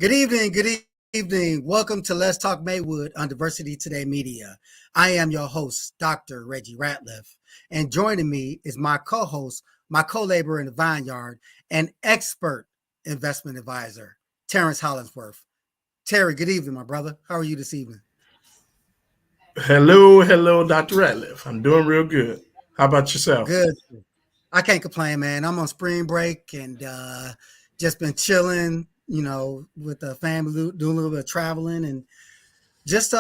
Good evening. Good evening. Welcome to Let's Talk Maywood on Diversity Today Media. I am your host, Dr. Reggie Ratliff, and joining me is my co-host, my co-laborer in the vineyard, and expert investment advisor, Terrence Hollingsworth. Terry, good evening, my brother. How are you this evening? Hello, Dr. Ratliff. I'm doing real good. How about yourself? Good. I can't complain, man. I'm on spring break and just been chilling, with the family, doing a little bit of traveling and just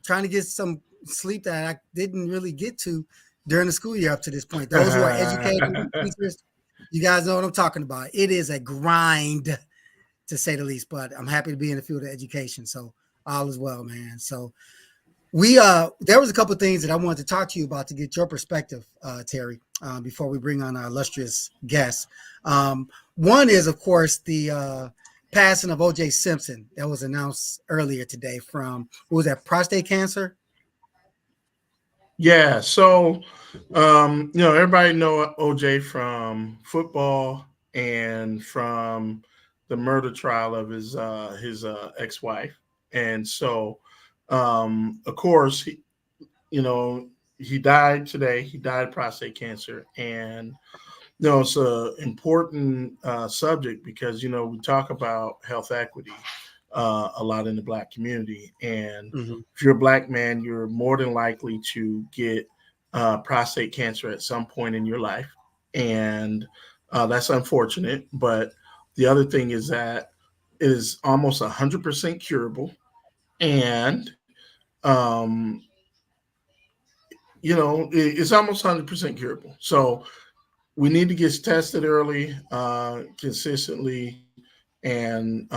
trying to get some sleep that I didn't really get to during the school year up to this point. Those who are educators and teachers, you guys know what I'm talking about. It is a grind to say the least, but I'm happy to be in the field of education. So all is well, man. So we there was a couple of things that I wanted to talk to you about to get your perspective, Terry, before we bring on our illustrious guests. One is, of course, the passing of O.J. Simpson that was announced earlier today from, what was that, prostate cancer? Yeah, everybody know OJ from football and from the murder trial of his ex-wife. And so of course he died today. He died of prostate cancer. And it's an important subject because we talk about health equity a lot in the Black community, and Mm-hmm. if you're a Black man, you're more than likely to get prostate cancer at some point in your life, and that's unfortunate. But the other thing is that it is almost 100% curable, and um, it's almost 100% curable. So we need to get tested early, consistently, and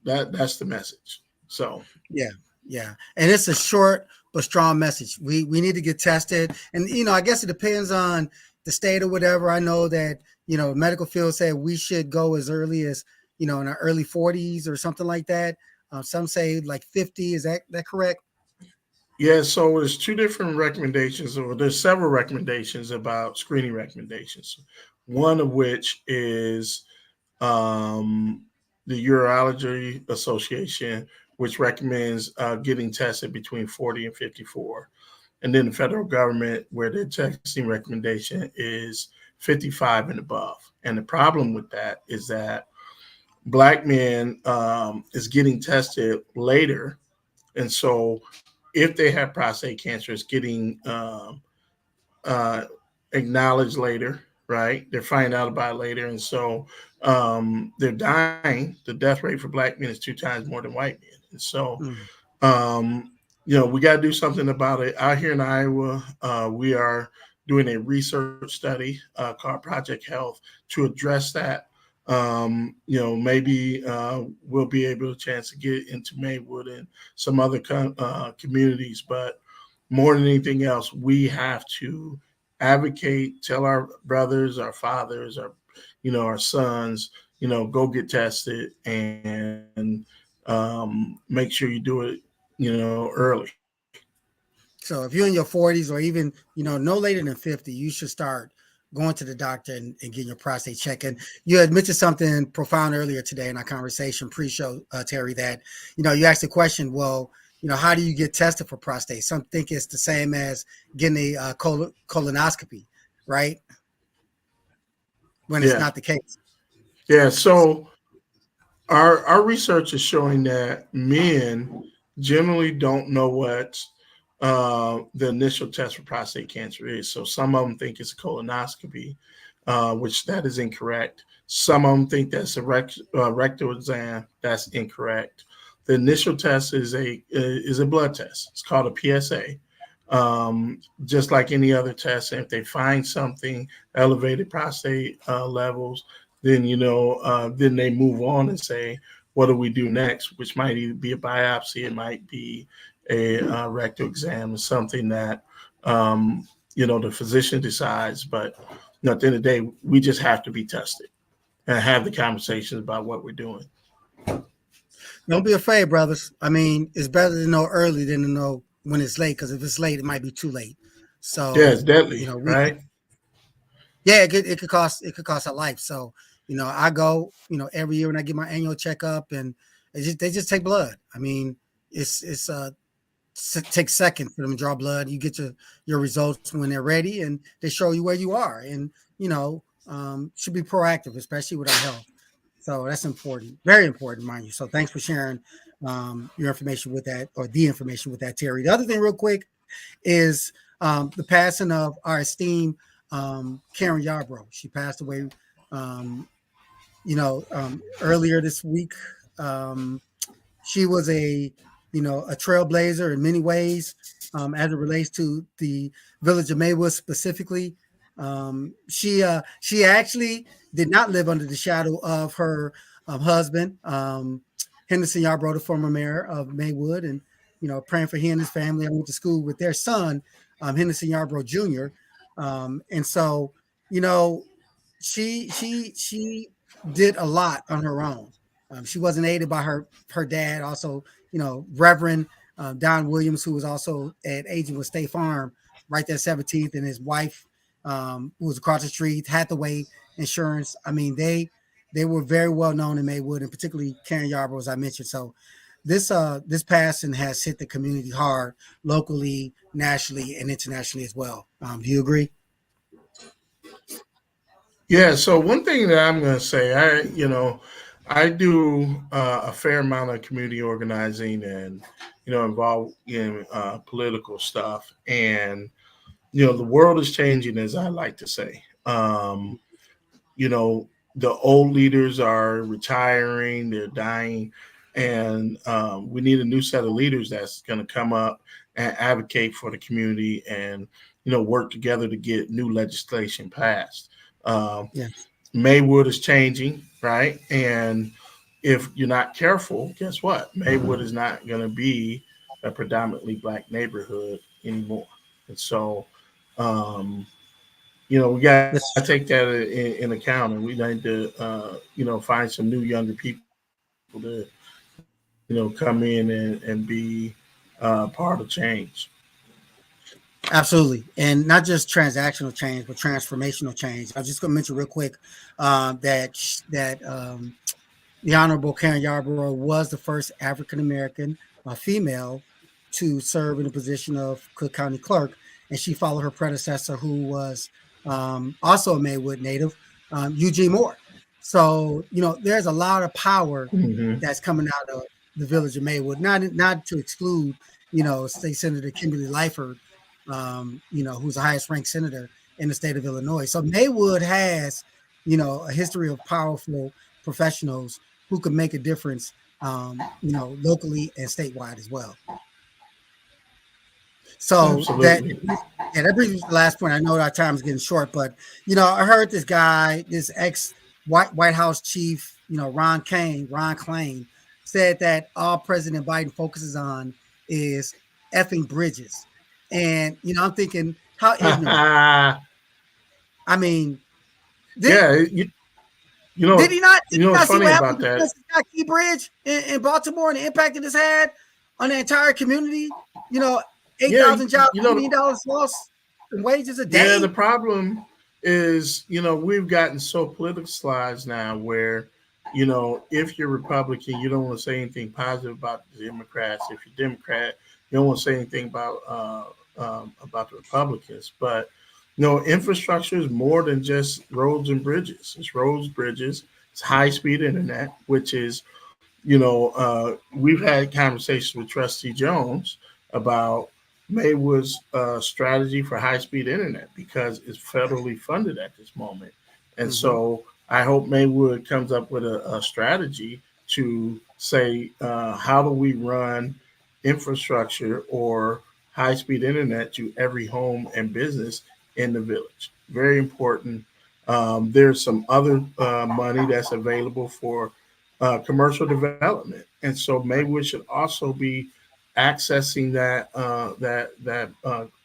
that's the message. So Yeah, yeah, and it's a short but strong message. We need to get tested, and I guess it depends on the state or whatever. I know that medical field said we should go as early as in our early 40s or something like that. Some say like 50. Is that correct? yeah, so there's two different recommendations, or there's several recommendations about screening recommendations. One of which is um, the Urology Association, which recommends getting tested between 40 and 54. And then the federal government, where their testing recommendation is 55 and above. And the problem with that is that Black men is getting tested later. And so if they have prostate cancer, it's getting uh, acknowledged later, right? They're finding out about it later. And so they're dying. The death rate for Black men is 2 times more than white men. And so Mm. um, we got to do something about it. Out here in Iowa, we are doing a research study called Project Health to address that. Maybe we'll be able to chance to get into Maywood and some other communities, but more than anything else, we have to advocate, tell our brothers, our fathers, our sons, go get tested and make sure you do it, early. So if you're in your 40s or even no later than 50, you should start going to the doctor and getting your prostate check. And you had mentioned something profound earlier today in our conversation pre-show, Terry, that you asked the question, well, how do you get tested for prostate? Some think it's the same as getting a colonoscopy, right? When it's Yeah, not the case. yeah. So our research is showing that men generally don't know what the initial test for prostate cancer is. So some of them think it's a colonoscopy, which that is incorrect. Some of them think that's a rectal exam. That's incorrect. The initial test is a blood test. It's called a PSA. Just like any other test, and if they find something, elevated prostate levels, then then they move on and say, what do we do next? Which might either be a biopsy, it might be a rectal exam, or something that the physician decides. But at the end of the day, we just have to be tested and have the conversations about what we're doing. Don't be afraid, brothers. I mean, it's better to know early than to know when it's late, because if it's late, it might be too late. Yeah, it's So, deadly, we right? yeah, it could cost a life. So, I go, every year when I get my annual checkup, and they just take blood. I mean, it's takes seconds for them to draw blood. You get your results when they're ready, and they show you where you are, and should be proactive, especially with our health. So that's important, very important, mind you. So thanks for sharing your information with that, or the information with that, Terry. The other thing, real quick, is the passing of our esteemed Karen Yarbrough. She passed away, um, earlier this week. Um, she was a trailblazer in many ways, as it relates to the village of Maywood specifically. She actually did not live under the shadow of her husband, Henderson Yarbrough, the former mayor of Maywood, and praying for he and his family. I went to school with their son, Henderson Yarbrough Jr. And so, you know, she did a lot on her own. She wasn't aided by her dad, also Reverend Don Williams, who was also at agent with State Farm right there 17th, and his wife, who was across the street, Hathaway Insurance. I mean, they were very well known in Maywood, and particularly Karen Yarbrough, as I mentioned. So this passing has hit the community hard, locally, nationally, and internationally as well. Do you agree? Yeah. So one thing that I'm going to say, I do a fair amount of community organizing and involved in political stuff, and the world is changing, as I like to say. You know, the old leaders are retiring, they're dying, and we need a new set of leaders that's going to come up and advocate for the community and work together to get new legislation passed. Um, Yes. Maywood is changing, right? And if you're not careful, guess what? Maywood is not going to be a predominantly black neighborhood anymore. And so, um, we got to This is take true. that in account, and we need to, find some new younger people to, come in and be part of change. Absolutely, and not just transactional change, but transformational change. I was just going to mention real quick that the Honorable Karen Yarborough was the first African American female to serve in the position of Cook County Clerk, and she followed her predecessor, who was also a Maywood native, Eugene Moore. So there's a lot of power Hmm. that's coming out of the village of Maywood. Not to exclude, State Senator Kimberly Lyford, who's the highest ranked senator in the state of Illinois. So Maywood has, a history of powerful professionals who can make a difference, locally and statewide as well. So Absolutely. that brings me to the last point. I know our time is getting short, but I heard this guy, this ex White House chief, Ron Klain, said that all President Biden focuses on is effing bridges, and I'm thinking, how ignorant. Yeah, I mean, did you, you know, did he what's not see funny what happened about with the that? Princess Key Bridge in Baltimore and the impact it has had on the entire community? You know, eight Yeah, thousand jobs, $1 million the lost in wages a Yeah, day. the problem is, we've gotten so politicized now where, if you're Republican, you don't want to say anything positive about the Democrats. If you're Democrat, you don't want to say anything about the Republicans. But, infrastructure is more than just roads and bridges. It's roads, bridges, it's high speed internet, which is, we've had conversations with Trustee Jones about Maywood's strategy for high speed internet because it's federally funded at this moment. And Mm-hmm. so I hope Maywood comes up with a strategy to say, how do we run infrastructure or high speed internet to every home and business in the village? Very important. There's some other money that's available for commercial development, and so Maywood should also be accessing that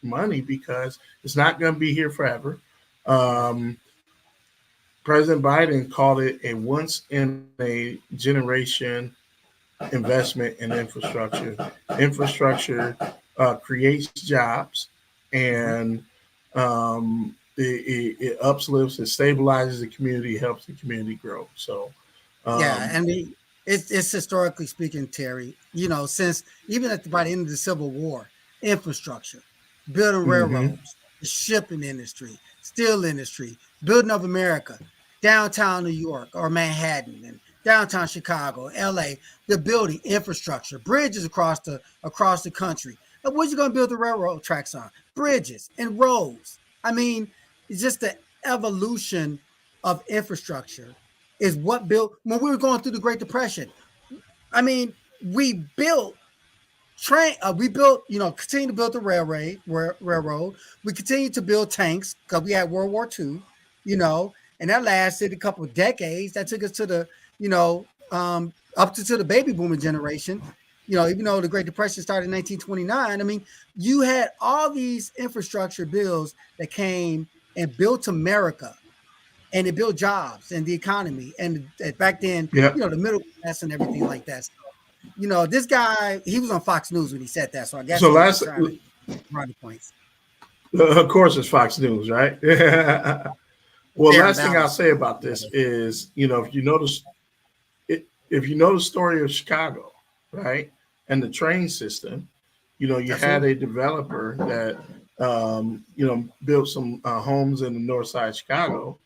money because it's not going to be here forever. Um, President Biden called it a once in a generation investment in infrastructure. Infrastructure creates jobs, Mm-hmm. and it uplifts, it stabilizes the community, helps the community grow. So, Yeah, um, I mean, it's historically speaking, Terry. Since even by the end of the Civil War, infrastructure, building mhm. railroads, the shipping industry, steel industry, building of America, downtown New York or Manhattan, and downtown Chicago, L.A. The building infrastructure, bridges across the country. And what you going to build the railroad tracks on? Bridges and roads. I mean, it's just the evolution of infrastructure is what built when we were going through the Great Depression. I mean, we built we built, continue to build the railroad. We continued to build tanks because we had World War II, and that lasted a couple of decades. That took us to the, up to the baby boomer generation. Even though the Great Depression started in 1929, I mean, you had all these infrastructure bills that came and built America, and it built jobs and the economy. And back then, Yeah. the middle class and everything like that. So, this guy, he was on Fox News when he said that. So I guess So he was just last, trying to run the points. of course, it's Fox News, right? Well, Fair and last thing I'll balanced. say about this is, if you know the story of Chicago, right, and the train system, you had Absolutely. a developer that, built some homes in the north side of Chicago,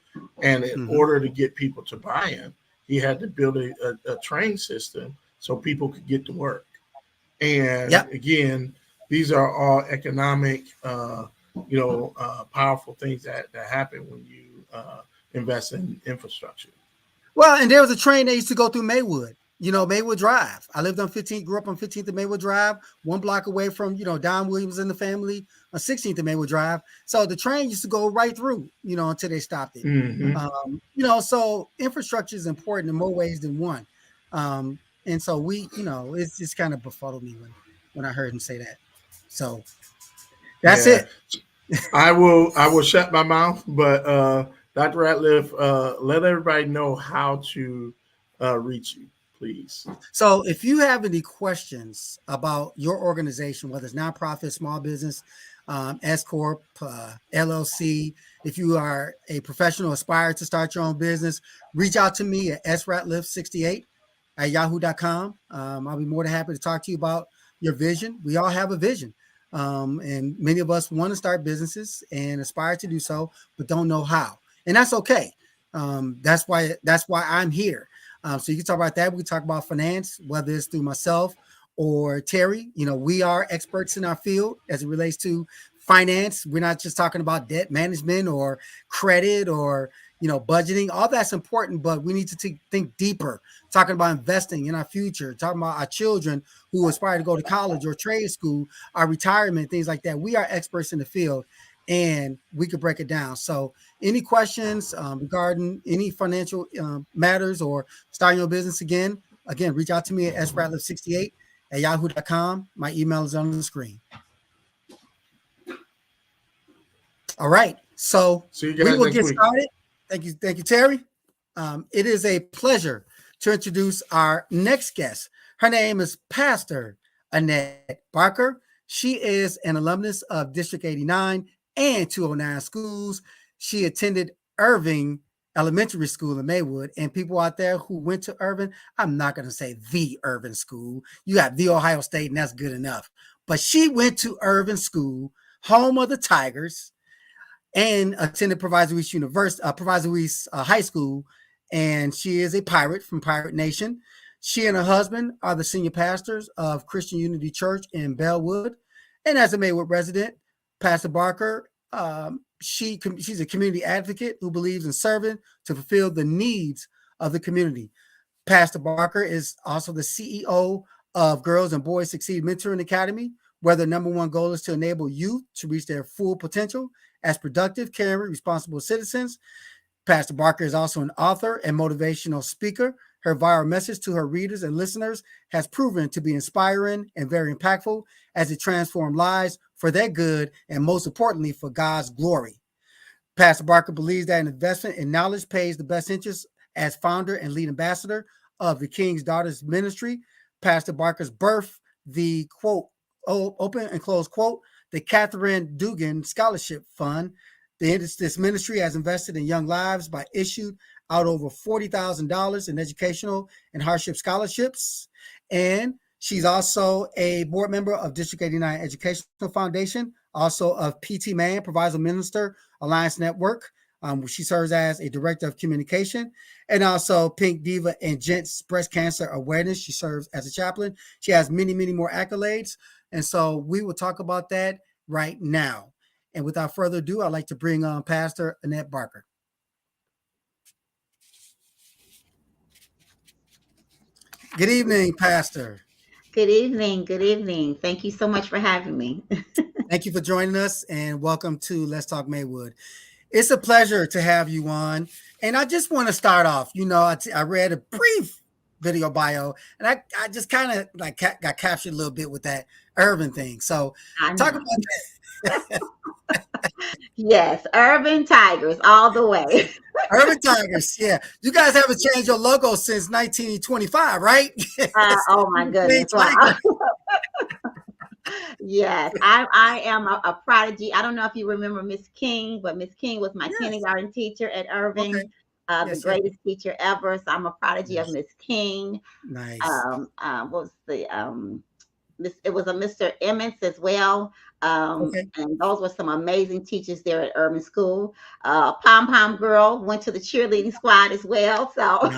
and in Mm-hmm. order to get people to buy in, he had to build a train system so people could get to work. And Yep. again, these are all economic, powerful things that happen when you invest in infrastructure. Well, and there was a train that used to go through Maywood. Maywood Drive. I lived on 15th, grew up on 15th of Maywood Drive, 1 block away from, Don Williams and the family on 16th of Maywood Drive. So the train used to go right through, until they stopped it. Hmm. So infrastructure is important in more ways than one. And so it's just kind of befuddled me when I heard him say that. So that's Yeah, it. I will shut my mouth, but Dr. Ratliff, let everybody know how to reach you, please. So if you have any questions about your organization, whether it's nonprofit, small business, S Corp, LLC, if you are a professional aspire to start your own business, reach out to me at sratlif68@yahoo.com. I'll be more than happy to talk to you about your vision. We all have a vision. And many of us want to start businesses and aspire to do so, but don't know how. And that's okay. That's why I'm here. So you can talk about that. We can talk about finance, whether it's through myself or Terry. We are experts in our field as it relates to finance. We're not just talking about debt management or credit or budgeting. All that's important, but we need to think deeper. Talking about investing in our future, talking about our children who aspire to go to college or trade school, our retirement, things like that. We are experts in the field, and we could break it down. So any questions regarding any financial matters or starting your business again, reach out to me at sratlif68@yahoo.com. My email is on the screen. All right. So See you we guys will next get week. started. Thank you. Thank you, Terry. It is a pleasure to introduce our next guest. Her name is Pastor Annette Barker. She is an alumnus of District 89 and 209 schools. She attended Irving Elementary School in Maywood. And people out there who went to Irving, I'm not going to say the Irving School. You got the Ohio State, and that's good enough. But she went to Irving School, home of the Tigers, and attended Proviso Luis High School, and she is a pirate from Pirate Nation. She and her husband are the senior pastors of Christian Unity Church in Bellwood, and as a Maywood resident, Pastor Barker, she's a community advocate who believes in serving to fulfill the needs of the community. Pastor Barker is also the CEO of Girls and Boys Succeed Mentoring Academy, where the number one goal is to enable youth to reach their full potential as productive, caring, responsible citizens. Pastor Barker is also an author and motivational speaker. Her viral message to her readers and listeners has proven to be inspiring and very impactful as it transforms lives for their good and, most importantly, for God's glory. Pastor Barker believes that an investment in knowledge pays the best interest. As founder and lead ambassador of the King's Daughters Ministry, Pastor Barker's birth, the quote, open and close quote, the Catherine Dugan Scholarship Fund, This ministry has invested in young lives by issued out over $40,000 in educational and hardship scholarships. And she's also a board member of District 89 Educational Foundation, also of PT Man, Proviso Minister Alliance Network. She serves as a director of communication, and also Pink Diva and Gents Breast Cancer Awareness. She serves as a chaplain. She has many, many more accolades. And so we will talk about that right now. And without further ado, I'd like to bring on Pastor Annette Barker. Good evening, Pastor. Good evening. Good evening. Thank you so much for having me. Thank you for joining us, and welcome to Let's Talk Maywood. It's a pleasure to have you on. And I just want to start off, I read a brief video bio, and I just kind of like got captured a little bit with that urban thing. So talk about that. Yes, Urban Tigers all the way. Urban Tigers, yeah. You guys haven't changed your logo since 1925, right? Oh my goodness! Wow. Yes, I am a prodigy. I don't know if you remember Miss King, but Miss King was my kindergarten teacher at Irving, the greatest teacher ever. So I'm a prodigy of Miss King. Nice. What was the it was a Mr. Emmons as well. And those were some amazing teachers there at Urban School. Pom Pom Girl went to the cheerleading squad as well. So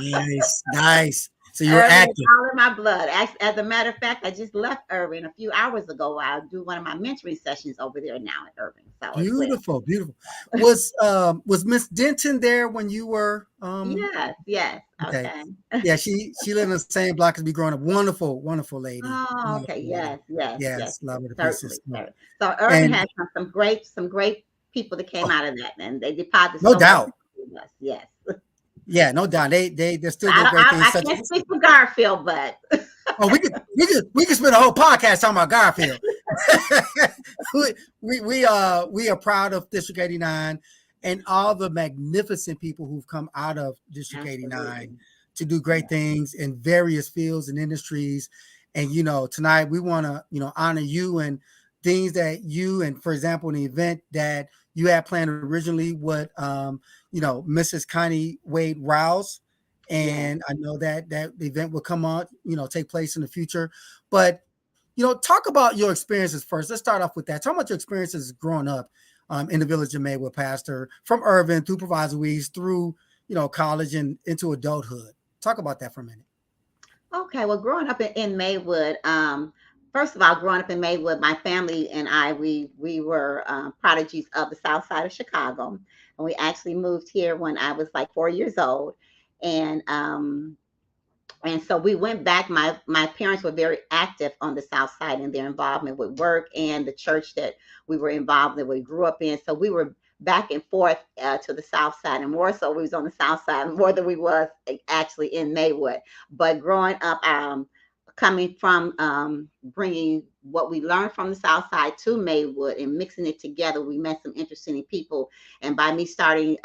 nice. So you're active. All in my blood. As a matter of fact, I just left Irving a few hours ago. I do one of my mentoring sessions over there now at Irving. So beautiful. Was Miss Denton there when you were? Yes. Okay. Yeah, she lived in the same block as me growing up. Wonderful lady. Oh, okay. Yes. Love her to pieces. So Irving had some great people that came out of that, and they deposited. No doubt. Yes. Yeah, no doubt. They're still doing great things. I can't speak for Garfield, but we could spend a whole podcast talking about Garfield. we are proud of District 89 and all the magnificent people who've come out of District 89 to do great things in various fields and industries. And tonight we want to honor you and things that you, and for example, an event that you had planned originally with Mrs. Connie Wade Rouse. And I know that the event will come on, take place in the future. But, talk about your experiences first. Let's start off with that. Talk about your experiences growing up in the village of Maywood, Pastor, from Irving through Proviso East, through, college and into adulthood. Talk about that for a minute. Okay. Well, growing up in Maywood, first of all, growing up in Maywood, my family and I, we were prodigies of the South Side of Chicago. And we actually moved here when I was like 4 years old. And so we went back. My parents were very active on the South Side in their involvement with work and the church that we were involved in, we grew up in. So we were back and forth to the South Side, and more so we was on the South Side more than we was actually in Maywood. But growing up, coming from bringing what we learned from the South Side to Maywood and mixing it together, we met some interesting people. And by me starting,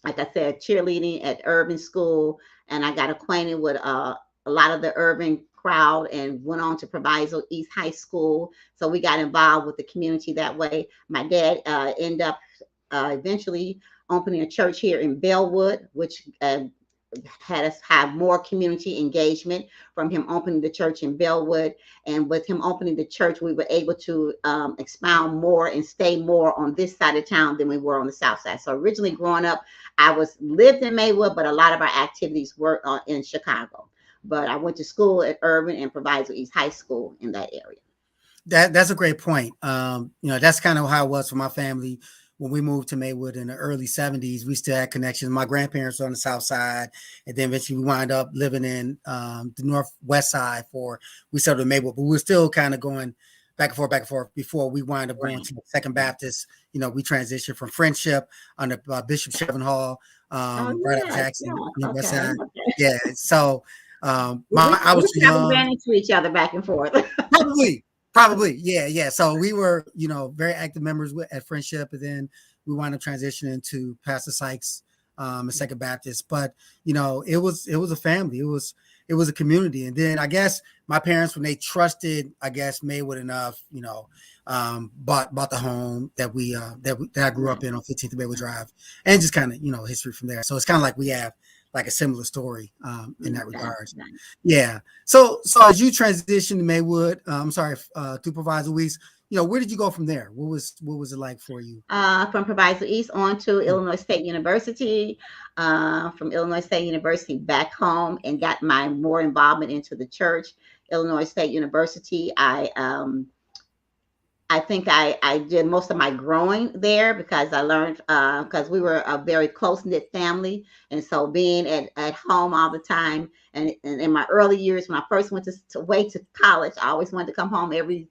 like I said, cheerleading at Urban School, and I got acquainted with a lot of the urban crowd and went on to Proviso East High School. So we got involved with the community that way. My dad ended up eventually opening a church here in Bellwood, which had us have more community engagement from him opening the church in Bellwood. And with him opening the church, we were able to expound more and stay more on this side of town than we were on the South Side. So originally growing up, I lived in Maywood, but a lot of our activities were in Chicago. But I went to school at Urban and Proviso East High School in that area. That's a great point. That's kind of how it was for my family. When we moved to Maywood in the early 70s, we still had connections. My grandparents were on the South Side, and then eventually we wound up living in the Northwest Side we settled in Maywood, but we were still kind of going back and forth before we wound up going to Second Baptist. We transitioned from Friendship under Bishop Shevin Hall, right up Jackson, West Side. Yeah, so I was young. Ran into each other back and forth. Probably. Yeah. So we were, very active members at Friendship, and then we wound up transitioning to Pastor Sykes at Second Baptist. But, it was a family. It it was a community. And then I guess my parents, when they trusted, I guess, Maywood enough, bought the home that that I grew up in on 15th Maywood Drive, and just kind of, history from there. So it's kind of like we have like a similar story in that regard. Yeah. So as you transitioned to Maywood, Supervisor Weiss, where did you go from there? What was it like for you? From Proviso East on to Illinois State University, from Illinois State University back home, and got my more involvement into the church. Illinois State University, I think I did most of my growing there because I learned, because we were a very close-knit family. And so being at home all the time, and in my early years, when I first went to college, I always wanted to come home every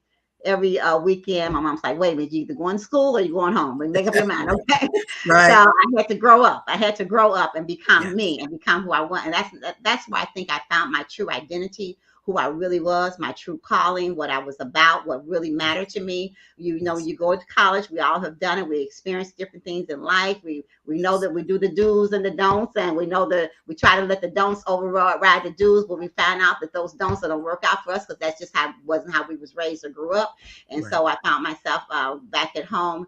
weekend. My mom's like, wait a minute, you either going to school or you going home? But make up your mind, okay? Right. So I had to grow up. I had to grow up and become me and become who I want. And that's why I think I found my true identity, who I really was, my true calling, what I was about, what really mattered to me. You go to college, we all have done it. We experience different things in life. We know that we do the do's and the don'ts, and we know that we try to let the don'ts override the do's, but we find out that those don'ts don't work out for us because that's just wasn't how we was raised or grew up. And so I found myself back at home,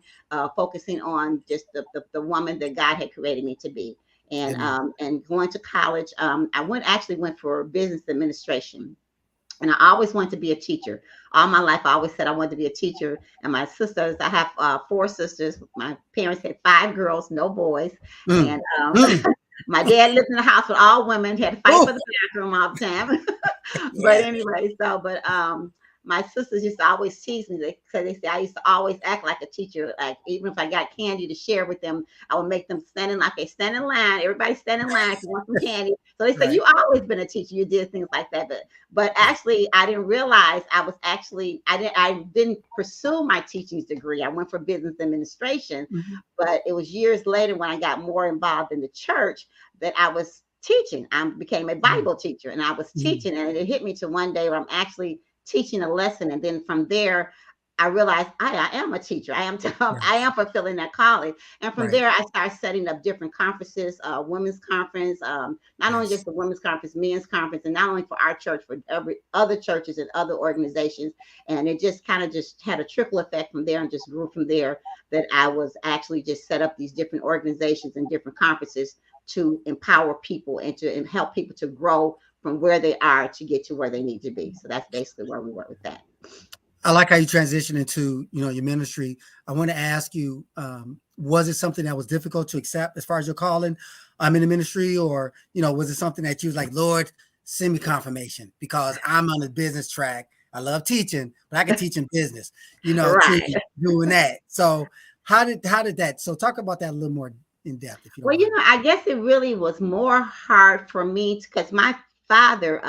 focusing on just the woman that God had created me to be. And going to college, I went for business administration. And I always wanted to be a teacher. All my life, I always said I wanted to be a teacher. And my sisters, I have 4 sisters. My parents had 5 girls, no boys. And my dad lived in a house with all women. He had to fight for the bathroom all the time. But anyway, my sisters used to always tease me. They say I used to always act like a teacher. Like even if I got candy to share with them, I would make them stand in line. Everybody stand in line if you want some candy. So they said, you always been a teacher. You did things like that. But actually, I didn't realize I didn't pursue my teaching degree. I went for business administration. But it was years later when I got more involved in the church that I was teaching. I became a Bible teacher, and I was teaching, and it hit me to one day where I'm actually teaching a lesson. And then from there, I realized I am a teacher. I am fulfilling that calling. And from there, I started setting up different conferences, women's conference, not only just the women's conference, men's conference, and not only for our church, for every other churches and other organizations. And it just kind of just had a trickle effect from there, and just grew from there, that I was actually just set up these different organizations and different conferences to empower people and to help people to grow from where they are to get to where they need to be. So that's basically where we work with that. I like how you transition into, your ministry. I want to ask you, was it something that was difficult to accept as far as your calling in the ministry, or, was it something that you was like, Lord, send me confirmation because I'm on the business track. I love teaching, but I can teach in business, doing that. So how did that? So talk about that a little more in depth. If you don't mind. I guess it really was more hard for me because my father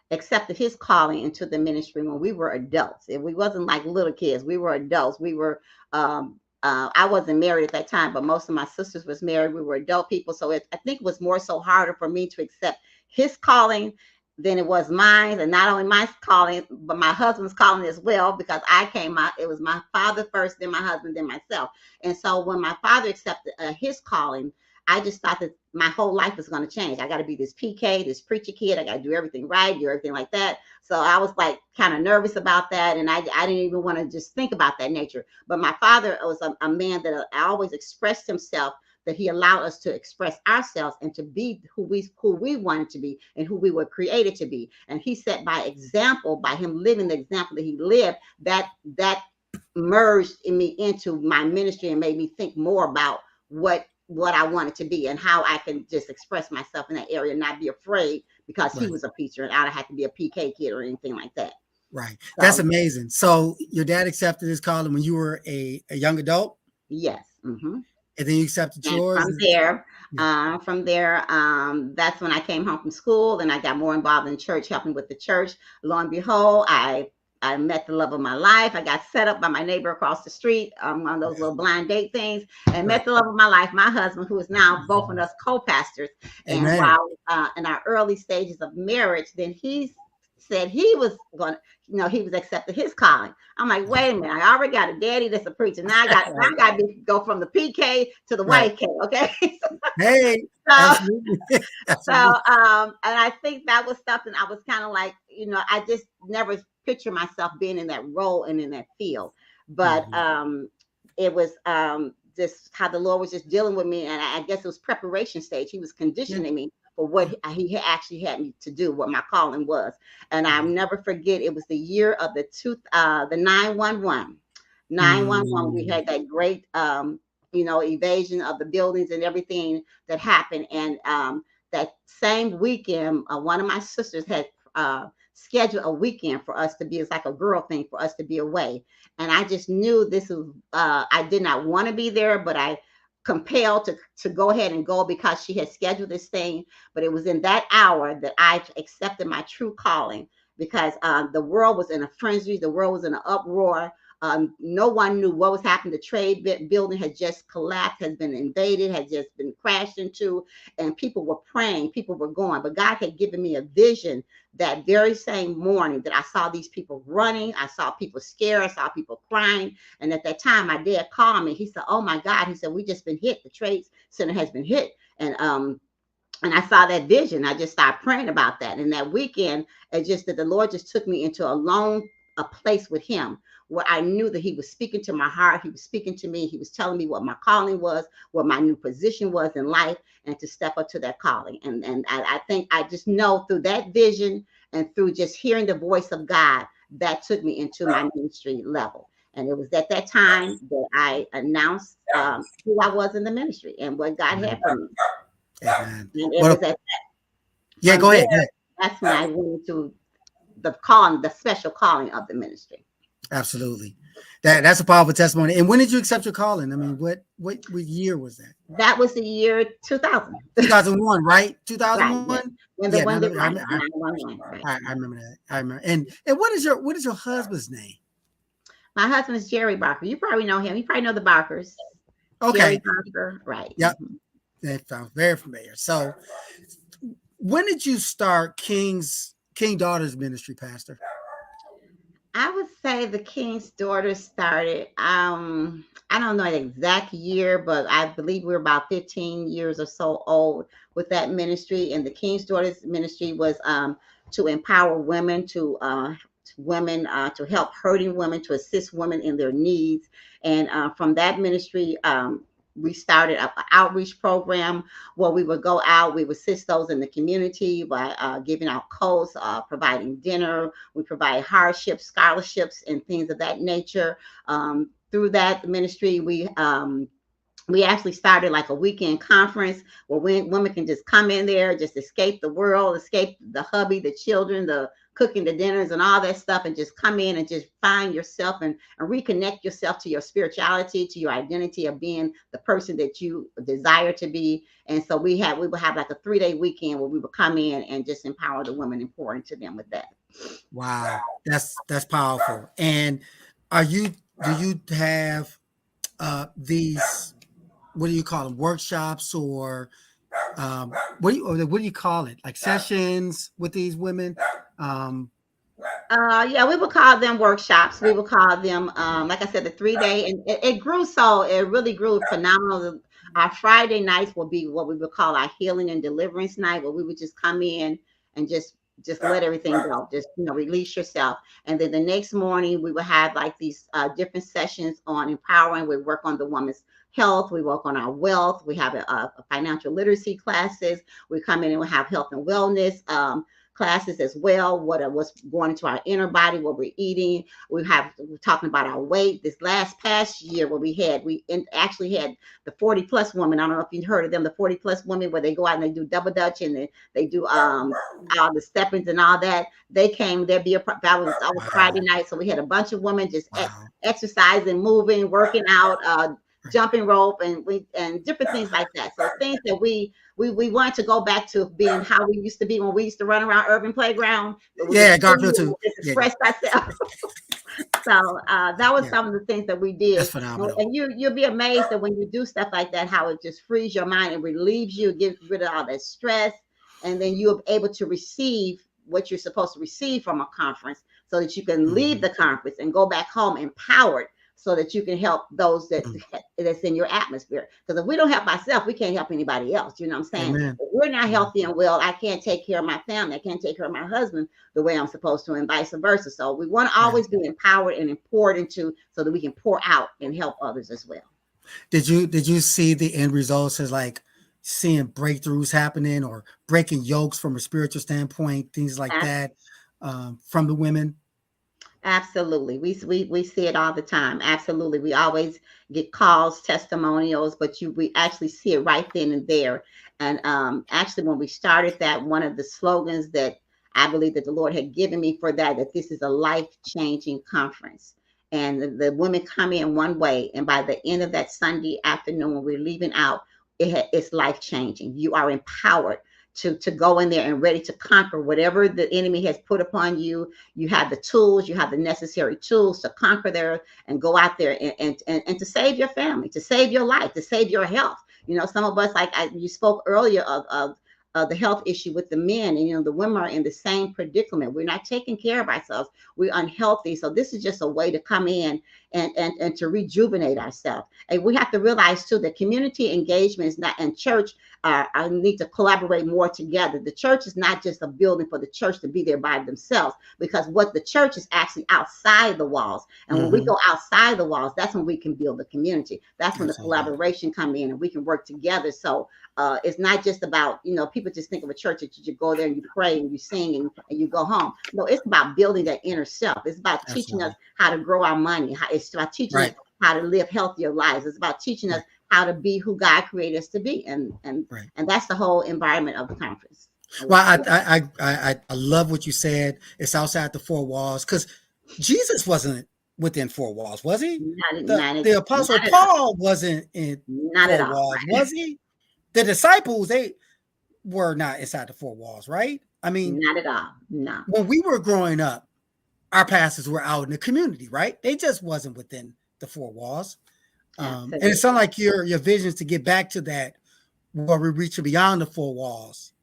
accepted his calling into the ministry when we were adults. We wasn't like little kids. We were adults. We were I wasn't married at that time, but most of my sisters was married. We were adult people. So I think it was more so harder for me to accept his calling than it was mine. And not only my calling, but my husband's calling as well, because I came out, it was my father first, then my husband, then myself. And so when my father accepted his calling, I just thought that my whole life was going to change. I got to be this PK, this preacher kid. I got to do everything right, do everything like that. So I was like kind of nervous about that. And I didn't even want to just think about that nature. But my father was a man that always expressed himself, that he allowed us to express ourselves and to be who we wanted to be and who we were created to be. And he set by example, by him living the example that he lived, that merged in me into my ministry and made me think more about what I wanted to be and how I can just express myself in that area and not be afraid because he was a preacher and I don't have to be a PK kid or anything like that. Right. So, that's amazing. So your dad accepted his calling when you were a young adult? Yes. Mm-hmm. And then you accepted yours? From there, that's when I came home from school and I got more involved in church, helping with the church. Lo and behold, I met the love of my life. I got set up by my neighbor across the street on one of those little blind date things, and met the love of my life, my husband, who is now both of us co-pastors. And while in our early stages of marriage, then he said he was going to, he was accepting his calling. I'm like, wait a minute, I already got a daddy that's a preacher. Now I got to go from the PK to the Right. YK. Okay. Hey, So, absolutely. Absolutely. and I think that was something I was kind of like, I just never picture myself being in that role and in that field. But it was just how the Lord was just dealing with me. And I guess it was preparation stage. He was conditioning me for what he actually had me to do, what my calling was. And I'll never forget, it was the year of the 911. 911, we had that great evasion of the buildings and everything that happened. And that same weekend, one of my sisters had scheduled a weekend for us to be, it's like a girl thing for us to be away. And I just knew this was, I did not want to be there, but I compelled to go ahead and go because she had scheduled this thing. But it was in that hour that I accepted my true calling, because the world was in a frenzy. The world was in an uproar. No one knew what was happening. The trade building had just collapsed, had been invaded, had just been crashed into, and people were praying, people were going. But God had given me a vision that very same morning that I saw these people running. I saw people scared. I saw people crying. And at that time, my dad called me. He said, oh my God. He said, we just been hit. The trade center has been hit. And I saw that vision. I just started praying about that. And that weekend, it just that the Lord just took me into a place with him, where I knew that he was speaking to my heart. He was speaking to me. He was telling me what my calling was, what my new position was in life, and to step up to that calling. And I think I just know through that vision and through just hearing the voice of God, that took me into my ministry level. And it was at that time that I announced who I was in the ministry and what God had for me. Amen. And it was at that. Yeah, go ahead. That's when I went into the calling, the special calling of the ministry. Absolutely. That's a powerful testimony. And when did you accept your calling? I mean, what year was that? That was the year 2000. 2001, right? 2001. Right, yeah. I remember that. I remember. And what is your husband's name? My husband is Jerry Barker. You probably know him. You probably know the Barkers. Okay. Jerry Barker, right? Yep. That sounds very familiar. So, when did you start King Daughters Ministry, Pastor? I would say the King's Daughters started, I don't know the exact year, but I believe we're about 15 years or so old with that ministry. And the King's Daughters Ministry was to empower women, to help hurting women, to assist women in their needs. And from that ministry, we started an outreach program where we would go out, we would assist those in the community by giving out coats, providing dinner. We provide hardships, scholarships, and things of that nature. Through that ministry, we actually started like a weekend conference where women can just come in there, just escape the world, escape the hubby, the children, the cooking, the dinners and all that stuff, and just come in and just find yourself and reconnect yourself to your spirituality, to your identity of being the person that you desire to be. And so we would have like a 3-day weekend where we would come in and just empower the women and pour into them with that. Wow, that's powerful. And do you have these, what do you call them, workshops or what do you call it, like sessions with these women? Yeah, we would call them workshops. We would call them, like I said, the 3-day, and it really grew phenomenal. Our Friday nights will be what we would call our healing and deliverance night, where we would just come in and just let everything go, just release yourself. And then the next morning we would have like these different sessions on empowering. We work on the woman's health, we work on our wealth, we have a financial literacy classes, we come in and we have health and wellness classes as well, what's going into our inner body, what we're eating. We're talking about our weight. This past year where we actually had the 40 plus women. I don't know if you've heard of them, the 40 plus women, where they go out and they do double dutch and they do all the steppings and all that. They came, that was Friday night. So we had a bunch of women just exercising, moving, working out, jumping rope and different things like that. So things that we wanted to go back to being how we used to be when we used to run around urban playground. Yeah, Garfield too. Express ourselves. So that was some of the things that we did. That's phenomenal. And you'll be amazed that when you do stuff like that, how it just frees your mind and relieves you, gets rid of all that stress, and then you're able to receive what you're supposed to receive from a conference, so that you can leave the conference and go back home empowered, so that you can help those that's in your atmosphere. Because if we don't help ourselves, we can't help anybody else. You know what I'm saying? Amen. If we're not healthy and well, I can't take care of my family. I can't take care of my husband the way I'm supposed to, and vice versa. So we want to always be empowered and poured into, so that we can pour out and help others as well. Did you see the end results as like seeing breakthroughs happening or breaking yokes from a spiritual standpoint, things like that, from the women? Absolutely. We see it all the time. Absolutely. We always get calls, testimonials, but we actually see it right then and there. And actually, when we started that, one of the slogans that I believe that the Lord had given me for that this is a life-changing conference. And the women come in one way, and by the end of that Sunday afternoon, when we're leaving out, it's life-changing. You are empowered to go in there and ready to conquer whatever the enemy has put upon you. You have the tools, you have the necessary tools to conquer there and go out there and to save your family, to save your life, to save your health. You know, some of us, like you spoke earlier of the health issue with the men, and, you know, the women are in the same predicament. We're not taking care of ourselves. We're unhealthy. So this is just a way to come in and to rejuvenate ourselves. And we have to realize too, that community engagement is not, and church I need to collaborate more together. The church is not just a building for the church to be there by themselves, because what the church is actually outside the walls. And when we go outside the walls, that's when we can build a community. That's when the collaboration come in and we can work together. So it's not just about, you know, people just think of a church that you go there and you pray and you sing and you go home. No, it's about building that inner self. It's about teaching us how to grow our money. It's about teaching us how to live healthier lives. It's about teaching us how to be who God created us to be. And that's the whole environment of the conference. Well, I love what you said. It's outside the four walls, because Jesus wasn't within four walls, was he? The Apostle Paul wasn't in four walls, was he? The disciples, they were not inside the four walls, right? I mean, not at all. No. When we were growing up, our pastors were out in the community, right? They just wasn't within the four walls. And it sounds like your vision is to get back to that, where we reach beyond the four walls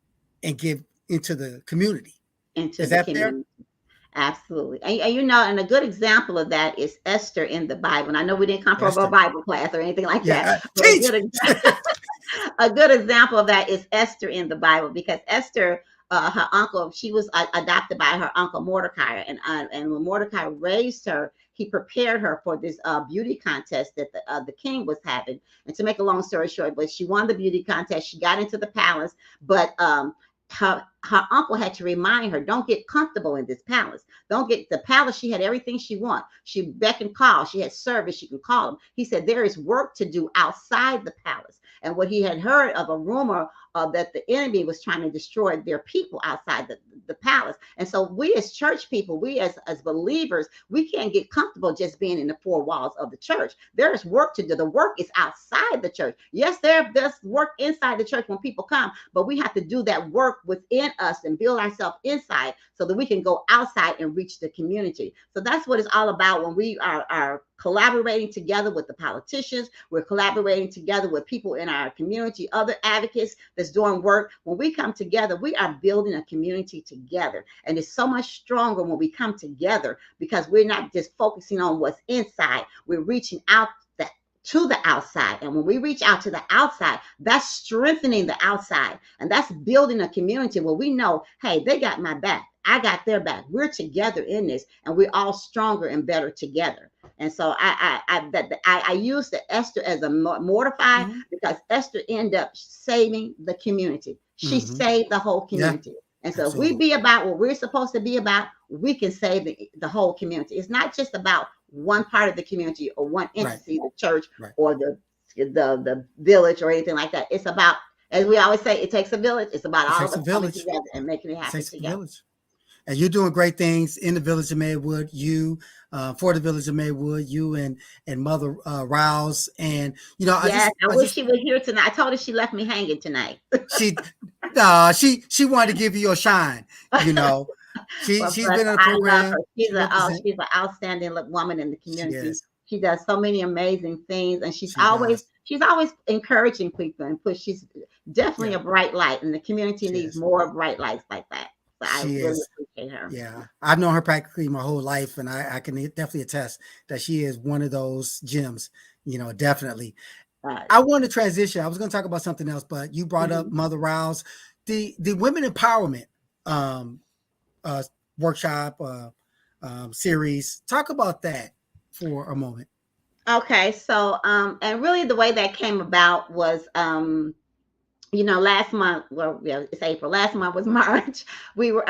and give into the community. Is that fair? Absolutely. And you know, and a good example of that is Esther in the Bible. And I know we didn't come from a Bible class or anything like that. A good example of that is Esther in the Bible, because Esther, her uncle, she was adopted by her uncle Mordecai. And when Mordecai raised her, he prepared her for this beauty contest that the king was having. And to make a long story short, but she won the beauty contest. She got into the palace, but her uncle had to remind her, don't get comfortable in this palace. Don't get the palace. She had everything she wanted. She beck and call. She had service. She can call them. He said, there is work to do outside the palace. And what he had heard of a rumor that the enemy was trying to destroy their people outside the palace. And so we as church people, we as believers, we can't get comfortable just being in the four walls of the church. There is work to do. The work is outside the church. Yes, there's work inside the church when people come, but we have to do that work within us and build ourselves inside so that we can go outside and reach the community. So that's what it's all about when we are collaborating together with the politicians. We're collaborating together with people in our community, other advocates that's doing work. When we come together, we are building a community together. And it's so much stronger when we come together, because we're not just focusing on what's inside. We're reaching out to the outside. And when we reach out to the outside, that's strengthening the outside. And that's building a community where we know, hey, they got my back. I got their back. We're together in this, and we're all stronger and better together. And so I use the Esther as a mortify, because Esther ended up saving the community. She saved the whole community. And so if we be about what we're supposed to be about, we can save the whole community. It's not just about one part of the community or one entity, the church or the village or anything like that. It's about, as we always say, it takes a village. It's about all of us coming together and making it happen together. And you're doing great things in the village of Maywood. You for the village of Maywood. You and Mother Rouse, and you know, I wish she was here tonight. I told her she left me hanging tonight. She wanted to give you a shine. You know, she's been in a program. She's an outstanding woman in the community. She does so many amazing things, and she's always encouraging people and push. She's definitely a bright light, and the community needs more bright lights like that. So I She really is. appreciate her. Yeah, I've known her practically my whole life, and I can definitely attest that she is one of those gems. Definitely. Right. I want to transition. I was going to talk about something else, but you brought up Mhm. Mother Rouse, the women empowerment um, uh, workshop series. Talk about that for a moment. Okay, so and really the way that came about was last month, well, yeah, it's April. Last month was March. We were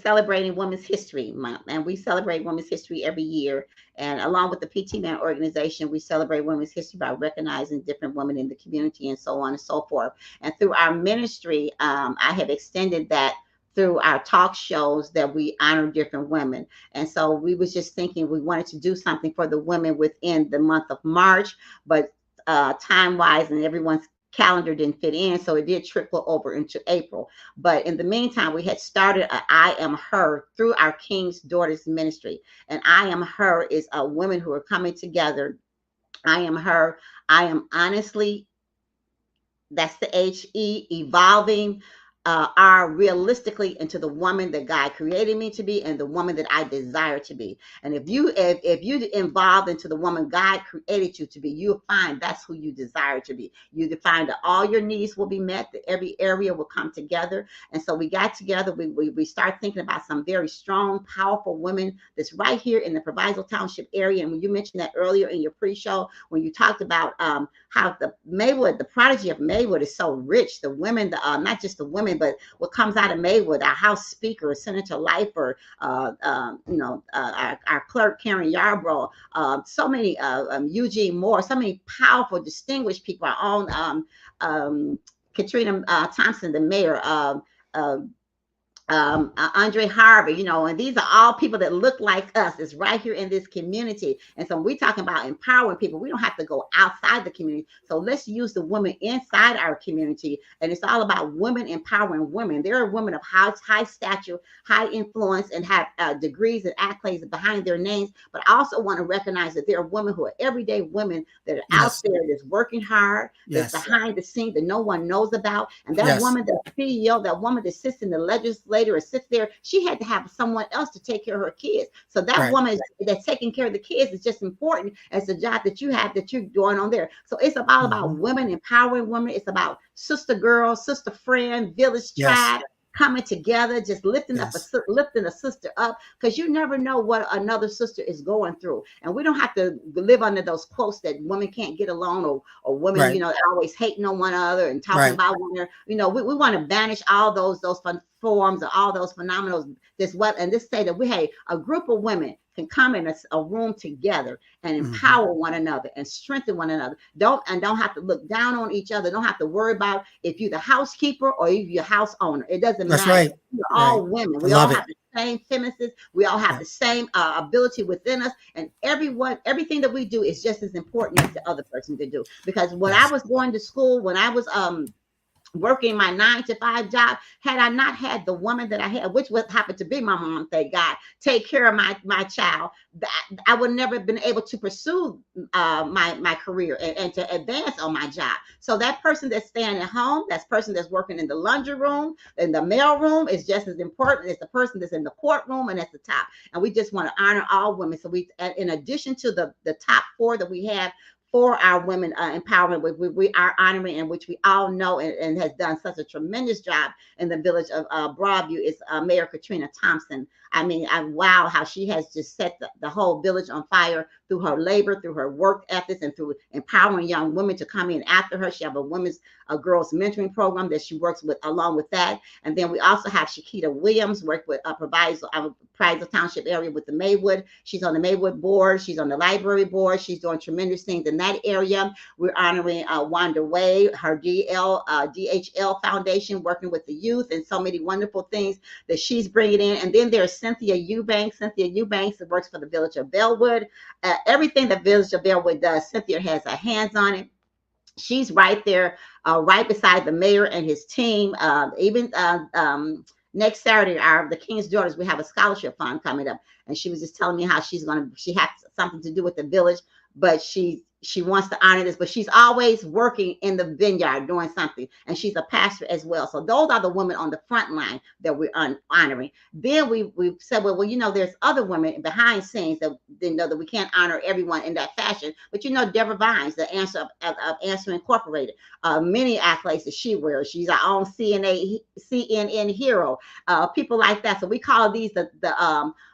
celebrating Women's History Month, and we celebrate Women's History every year. And along with the PT Man organization, we celebrate Women's History by recognizing different women in the community and so on and so forth. And through our ministry, I have extended that through our talk shows that we honor different women. And so we was just thinking we wanted to do something for the women within the month of March, but time wise and everyone's calendar didn't fit in, so it did trickle over into April. But in the meantime, we had started a I Am Her through our King's Daughters Ministry. And I Am Her is a women who are coming together. I am her. I am honestly, that's the HE, evolving are realistically into the woman that God created me to be and the woman that I desire to be. And if you evolve into the woman God created you to be, you'll find that's who you desire to be. You find that all your needs will be met, that every area will come together. And so we got together, we start thinking about some very strong, powerful women that's right here in the Proviso Township area. And when you mentioned that earlier in your pre-show, when you talked about how the Maywood, the prodigy of Maywood is so rich, the women, not just the women, but what comes out of Maywood, our House Speaker, Senator Lifer, our clerk, Karen Yarbrough, so many, Eugene Moore, so many powerful, distinguished people, our own Katrina Thompson, the mayor, Andre Harvey, and these are all people that look like us. It's right here in this community. And so when we're talking about empowering people, we don't have to go outside the community. So let's use the women inside our community. And it's all about women empowering women. There are women of high stature, high influence, and have degrees and accolades behind their names. But I also want to recognize that there are women who are everyday women that are out Yes. there that's working hard, that's Yes. behind the scenes that no one knows about. And that Yes. woman, the CEO, that woman that sits in the legislature or sits there, she had to have someone else to take care of her kids. So that Right. woman that's taking care of the kids is just important as the job that you have that you're doing on there. So it's all about women, empowering women. It's about sister girl, sister friend, village Yes. tribe coming together, just lifting Yes. lifting a sister up, because you never know what another sister is going through. And we don't have to live under those quotes that women can't get along, or women, Right. always hating on one another and talking Right. about one another. We want to banish all those fun forms or all those phenomenal and this say that a group of women can come in a room together and empower one another and strengthen one another. Don't have to look down on each other. Don't have to worry about if you're the housekeeper or if you're house owner. It doesn't That's matter. right. We're Right. all women. I We all love it. have the same feminists. We all have the same ability within us, and everything that we do is just as important as the other person to do. Because when I was going to school, when I was working my 9 to 5 job, had I not had the woman that I had, which was happened to be my mom, thank God, take care of my child, I would never have been able to pursue my career and to advance on my job. So that person that's staying at home, that person that's working in the laundry room, in the mail room, is just as important as the person that's in the courtroom and at the top. And we just want to honor all women. So in addition to the top 4 that we have for our women empowerment, we are honoring, and which we all know and has done such a tremendous job in the village of Broadview, is Mayor Katrina Thompson. I mean, wow, how she has just set the whole village on fire through her labor, through her work ethics, and through empowering young women to come in after her. She have a girls mentoring program that she works with along with that. And then we also have Shakita Williams, work with Proviso Township area with the Maywood. She's on the Maywood board. She's on the library board. She's doing tremendous things in that area. We're honoring Wanda Way, her DHL Foundation, working with the youth, and so many wonderful things that she's bringing in. And then there's Cynthia Eubanks. Cynthia Eubanks that works for the village of Bellwood. Everything the village of Bellwood does, Cynthia has her hands on it. She's right there, right beside the mayor and his team. Even next Saturday, the King's Daughters, we have a scholarship fund coming up, and she was just telling me how she has something to do with the village, but she's she wants to honor this, but she's always working in the vineyard doing something, and she's a pastor as well. So those are the women on the front line that we're honoring. Then we said, well, there's other women behind scenes that didn't know that we can't honor everyone in that fashion. But Deborah Vines, the answer of Answer Incorporated, many accolades that she wears. She's our own CNN hero. People like that. So we call these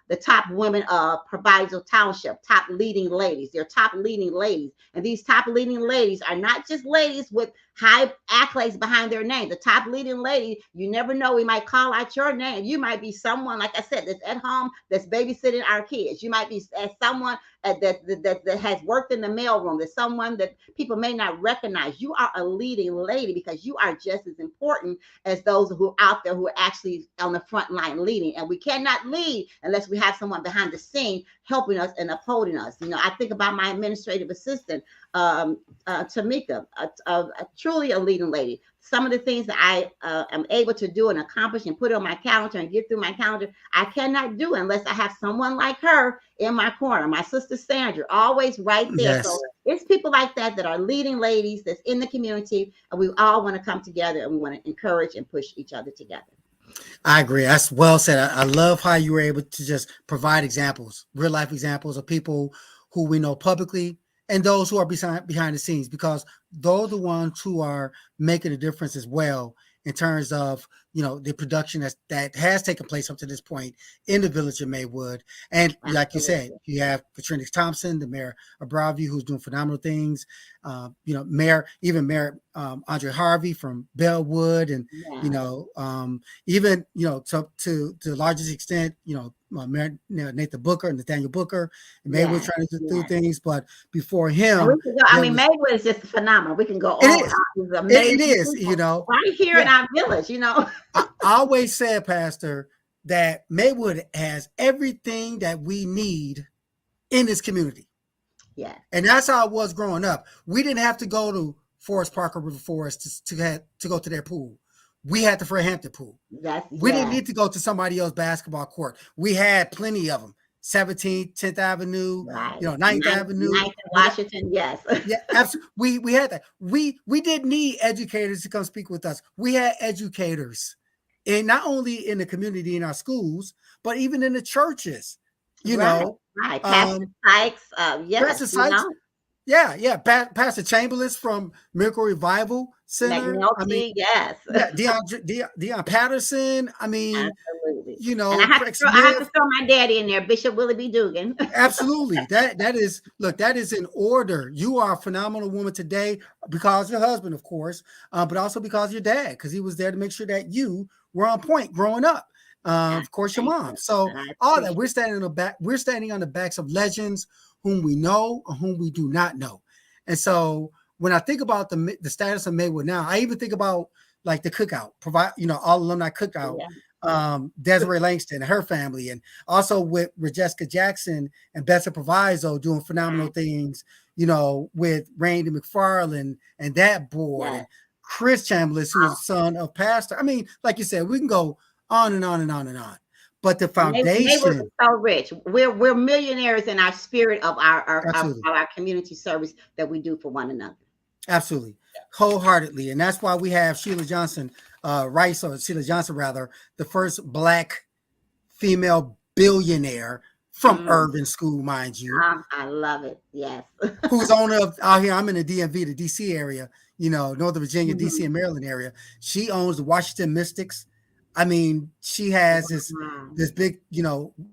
the top women of Proviso Township, top leading ladies. They're top leading ladies. And these top leading ladies are not just ladies with high accolades behind their name. The top leading lady, you never know, we might call out your name. You might be someone, like I said, that's at home, that's babysitting our kids. You might be someone that has worked in the mailroom. There's someone that people may not recognize. You are a leading lady because you are just as important as those who are out there who are actually on the front line leading. And we cannot lead unless we have someone behind the scene helping us and upholding us. I think about my administrative assistant, Tamika, truly a leading lady. Some of the things that I am able to do and accomplish and put on my calendar and get through my calendar, I cannot do unless I have someone like her in my corner. My sister Sandra, always right there. Yes. So it's people like that are leading ladies that's in the community, and we all want to come together and we want to encourage and push each other together. I agree. That's well said. I love how you were able to just provide examples, real life examples of people who we know publicly and those who are behind the scenes, because those are the ones who are making a difference as well in terms of, the production that has taken place up to this point in the village of Maywood. And like you said, you have Katrina Thompson, the mayor of Broadview, who's doing phenomenal things. Mayor Andre Harvey from Bellwood, and even to the largest extent, Mayor Nathan Booker and Nathaniel Booker, and Maywood trying to do things. But before him, Maywood is just phenomenal. We can go on. It is, right here in our village. I always said, Pastor, that Maywood has everything that we need in this community. Yeah. And that's how it was growing up. We didn't have to go to Forest Park or River Forest to go to their pool. We had the Fairhampton pool. We didn't need to go to somebody else's basketball court. We had plenty of them. 17th, 10th Avenue, right. 9th Avenue. 9th Washington, yes. Yeah, absolutely. We had that. We didn't need educators to come speak with us. We had educators, and not only in the community in our schools, but even in the churches. Right. Pastor Sykes, yes. Pastor Sykes, Pastor Chamberlain from Miracle Revival Center. Yes. Deion Patterson. Absolutely. And I have to throw my daddy in there, Bishop Willie B. Dugan. Absolutely. That is in order. You are a phenomenal woman today because of your husband, of course, but also because of your dad, because he was there to make sure that you were on point growing up. Of course, your mom. So all that we're standing on the backs of legends whom we know or whom we do not know. And so when I think about the status of Maywood now, I even think about like the cookout, all alumni cookout. Desiree Langston and her family, and also with Rejeska Jackson and Bessa Proviso doing phenomenal things, with Randy McFarland and that board, and Chris Chambliss, who's the son of Pastor. I mean, like you said, we can go on and on and on and on. But the foundation is so rich. We're millionaires in our spirit of our community service that we do for one another. Absolutely. Wholeheartedly. And that's why we have Sheila Johnson Rice, or Sheila Johnson rather, the first Black female billionaire from Urban School, mind you. I love it. Yes. Who's owner of out here? I'm in the DMV, the DC area, Northern Virginia, DC and Maryland area. She owns the Washington Mystics. I mean, she has this big,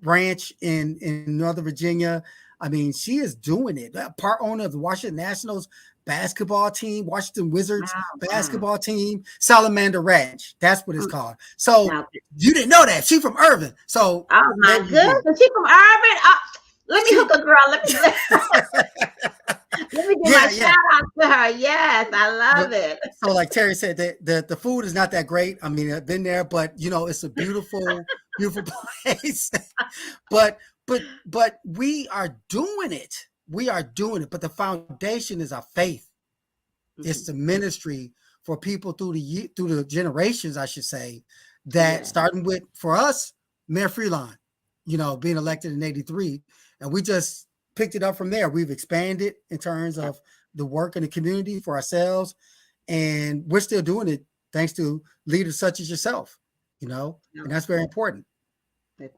ranch in Northern Virginia. I mean, she is doing it. Part owner of the Washington Nationals basketball team, Washington Wizards basketball team, Salamander Ranch. That's what it's called. So you didn't know that. She's from Irvin. So my goodness, she's from Irvin. Let me hook a girl. Let me give my shout out to her. Yes, I love it. So like Terry said, the food is not that great. I mean, I've been there, but it's a beautiful, beautiful place. But we are doing it. We are doing it. But the foundation is our faith. It's the ministry for people through the generations, I should say, that starting with, for us, Mayor Freelon, being elected in 83. And we just picked it up from there. We've expanded in terms of the work in the community for ourselves, and we're still doing it thanks to leaders such as yourself, and that's very important.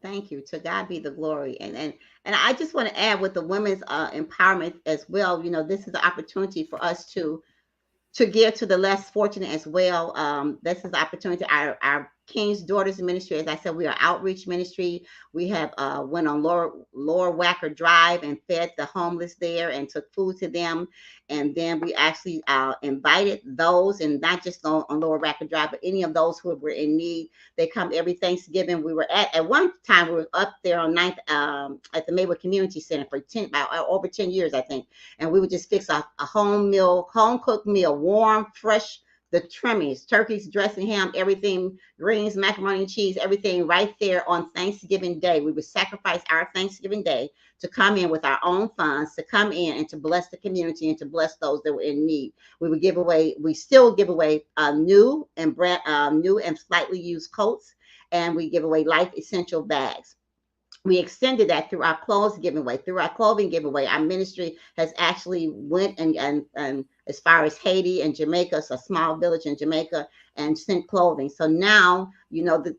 Thank you. To God be the glory. And I just want to add with the women's empowerment as well. This is an opportunity for us to give to the less fortunate as well. This is the opportunity. Our King's Daughters Ministry, as I said, we are outreach ministry. We have went on Lower Wacker Drive and fed the homeless there and took food to them. And then we actually invited those, and not just on Lower Wacker Drive, but any of those who were in need. They come every Thanksgiving. We were at one time, we were up there on 9th at the Maywood Community Center for over 10 years, I think. And we would just fix a home cooked meal, warm, fresh, the trimmings, turkeys, dressing, ham, everything, greens, macaroni and cheese, everything right there on Thanksgiving Day. We would sacrifice our Thanksgiving Day to come in with our own funds, to come in and to bless the community and to bless those that were in need. We still give away new and slightly used coats, and we give away life essential bags. We extended that through our clothes giveaway, through our clothing giveaway. Our ministry has actually went and as far as Haiti and Jamaica, so a small village in Jamaica, and sent clothing. So now, the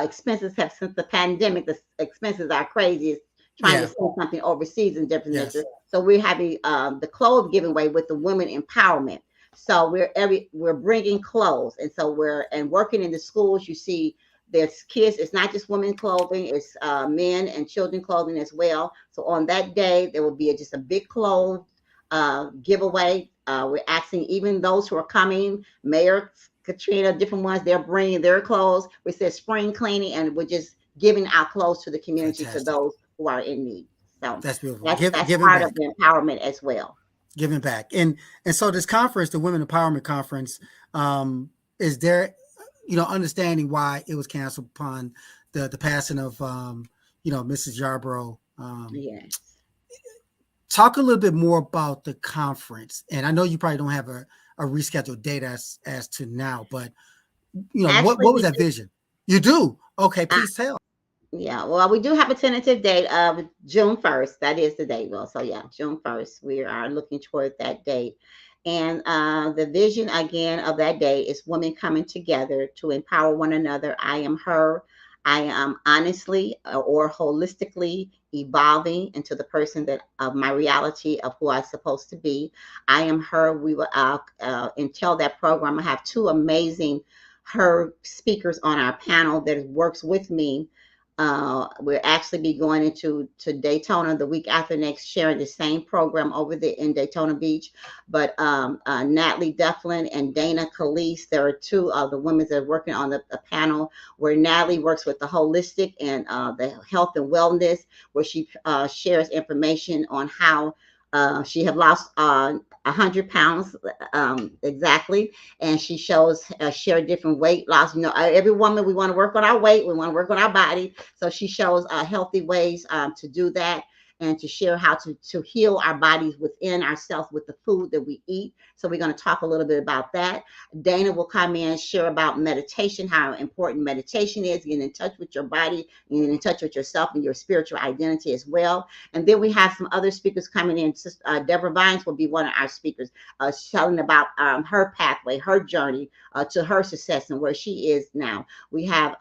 expenses have, since the pandemic, the expenses are crazy. It's trying to send something overseas and different nature. So we're having the clothes giveaway with the women empowerment. So we're bringing clothes, and so we're working in the schools. You see, there's kids. It's not just women clothing. It's men and children clothing as well. So on that day, there will be just a big clothes giveaway. We're asking even those who are coming, Mayor Katrina, different ones, they're bringing their clothes. We said spring cleaning, and we're just giving our clothes to the community. Fantastic. To those who are in need. So that's beautiful. That's giving part back. of the empowerment as well. Giving back. And so this conference, the Women Empowerment Conference, is there, understanding why it was canceled upon the passing of, Mrs. Yarborough. Yes. Talk a little bit more about the conference. And I know you probably don't have a rescheduled date as to now, but, actually, what was that vision? You do? Okay, please tell. Yeah, well, we do have a tentative date of June 1st. That is the date. Well, so yeah, June 1st. We are looking toward that date. And the vision, again, of that day is women coming together to empower one another. I am her. I am honestly or holistically evolving into the person that of my reality of who I'm supposed to be. I am her. We will until that program. I have two amazing her speakers on our panel that works with me. We'll actually be going to Daytona the week after next, sharing the same program over there in Daytona Beach. But Natalie Dufflin and Dana Calise, there are two of the women that are working on the panel, where Natalie works with the holistic and the health and wellness, where she shares information on how she had lost 100 pounds exactly, and she shows share different weight loss. Every woman, we want to work on our weight, we want to work on our body, so she shows healthy ways to do that, and to share how to heal our bodies within ourselves with the food that we eat. So we're going to talk a little bit about that. Dana will come in and share about meditation, how important meditation is, getting in touch with your body, getting in touch with yourself and your spiritual identity as well. And then we have some other speakers coming in. Deborah Vines will be one of our speakers, telling about her pathway, her journey to her success and where she is now. We have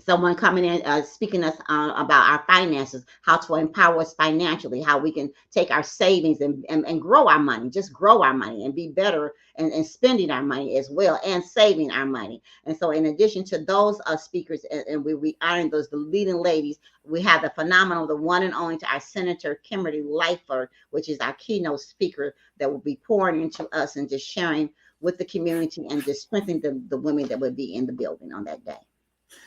someone coming in speaking us about our finances, how to empower us financially, how we can take our savings and grow our money, just grow our money and be better and spending our money as well, and saving our money. And so in addition to those speakers, and we honoring those, the leading ladies, we have the phenomenal, the one and only to our Senator Kimberly Lightford, which is our keynote speaker, that will be pouring into us and just sharing with the community and just strengthening the women that would be in the building on that day.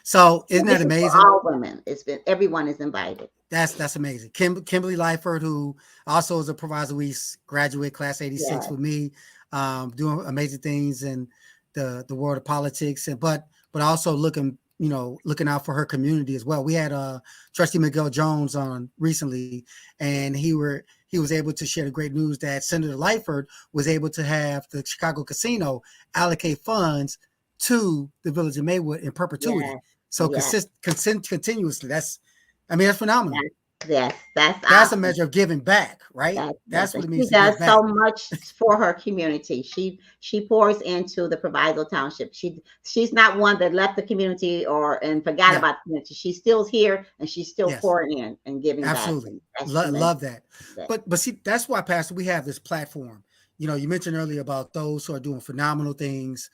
So isn't that amazing? For all women. Everyone is invited. That's amazing. Kimberly Lightford, who also is a Proviso East graduate, class 86 with me, doing amazing things in the world of politics, but also looking out for her community as well. We had Trustee Miguel Jones on recently, and he was able to share the great news that Senator Lightford was able to have the Chicago Casino allocate funds to the village of Maywood in perpetuity. So continuously. That's phenomenal. Yes, that's That's a awesome. measure of giving back, right? That's That's what and it she means to give does so back. much for her community. She pours into the Proviso Township. She's not one that left the community or and forgot Yeah, about the community. She's still here and she's still yes, pouring in and giving back. absolutely. And that's tremendous. Love that. That- But see, that's why, Pastor, we have this platform. You mentioned earlier about those who are doing phenomenal things,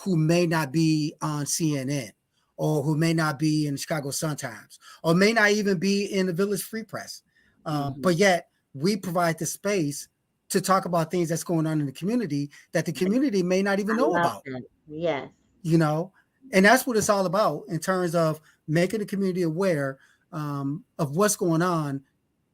who may not be on CNN, or who may not be in the Chicago Sun-Times, or may not even be in the Village Free Press. Mhm. But yet we provide the space to talk about things that's going on in the community that the community may not even I know love about. that. Yes. you know and that's what it's all about in terms of making the community aware, of what's going on